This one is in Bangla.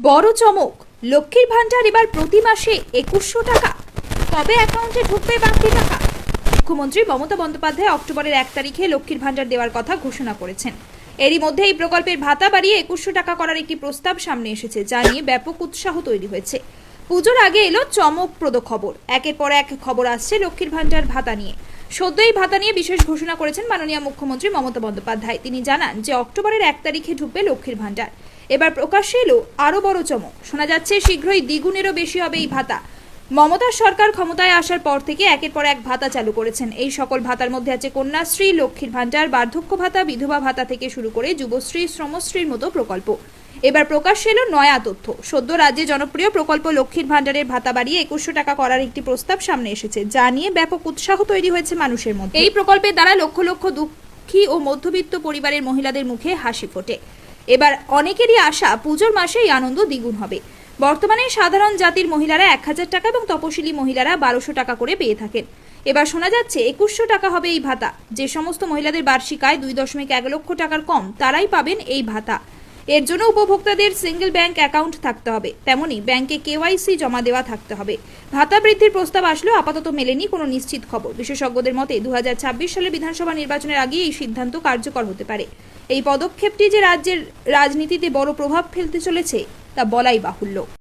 বড় চমক, লক্ষ্মীর ভান্ডার এবার প্রতি মাসে 2100 টাকা। কবে অ্যাকাউন্টে ঢুকবে বাড়তি টাকা? মুখ্যমন্ত্রী মমতা বন্দ্যোপাধ্যায় অক্টোবরের 1 তারিখে লক্ষ্মীর ভান্ডার দেওয়ার কথা ঘোষণা করেছেন। এরই মধ্যে এই প্রকল্পের ভাতা বাড়িয়ে 2100 টাকা করার একটি প্রস্তাব সামনে এসেছে, যা নিয়ে ব্যাপক উৎসাহ তৈরি হয়েছে। পুজোর আগে এলো চমকপ্রদ খবর। একের পর এক খবর আসছে লক্ষ্মীর ভান্ডার ভাতা নিয়ে। সদ্য এই ভাতা নিয়ে বিশেষ ঘোষণা করেছেন মাননীয় মুখ্যমন্ত্রী মমতা বন্দ্যোপাধ্যায়। তিনি জানান যে অক্টোবরের 1 তারিখে ঢুকবে লক্ষ্মীর ভান্ডার। এবার প্রকাশ্যে এলো আরো বড় চমক। শোনা যাচ্ছে শীঘ্রই দ্বিগুণেরও বেশি হবে এই ভাতা। মমতার সরকার ক্ষমতায় আসার পর থেকে একের পর এক ভাতা চালু করেছেন। এই সকল ভাতার মধ্যে আছে কন্যাশ্রী, লক্ষ্মীর ভান্ডার, বার্ধক্য ভাতা, বিধবা ভাতা থেকে শুরু করে যুবশ্রী, শ্রমশ্রীর মতো প্রকল্প। এবার প্রকাশ্যে এলো নয়া তথ্য। সদ্য রাজ্যে জনপ্রিয় প্রকল্প লক্ষ্মীর ভান্ডারের ভাতা বাড়িয়ে 2100 টাকা করার একটি প্রস্তাব সামনে এসেছে, যা নিয়ে ব্যাপক উৎসাহ তৈরি হয়েছে মানুষের মধ্যে। এই প্রকল্পের দ্বারা লক্ষ লক্ষ দুঃখী ও মধ্যবিত্ত পরিবারের মহিলাদের মুখে হাসি ফোটে। এবার অনেকেরই আশা পুজোর মাসে এই আনন্দ দ্বিগুণ হবে। বর্তমানে সাধারণ জাতির মহিলারা 1000 টাকা এবং তপশিলি মহিলারা 1200 টাকা করে পেয়ে থাকেন। এবার শোনা যাচ্ছে 2100 টাকা হবে এই ভাতা। যে সমস্ত মহিলাদের বার্ষিক আয় 2.1 লক্ষ টাকার কম, তারাই পাবেন এই ভাতা। এর জন্য উপভোক্তাদের সিঙ্গেল ব্যাংক অ্যাকাউন্ট থাকতে হবে, তেমনি ব্যাংকে KYC জমা দেওয়া থাকতে হবে। ভাতা বৃদ্ধির প্রস্তাব আসলেও আপাতত মেলেনি কোনো নিশ্চিত খবর। বিশেষজ্ঞদের মতে 2026 সালে বিধানসভা নির্বাচনের আগে এই সিদ্ধান্ত কার্যকর হতে পারে। এই পদক্ষেপটি যে রাজ্যের রাজনীতিতে বড় প্রভাব ফেলতে চলেছে তা বলাই বাহুল্য।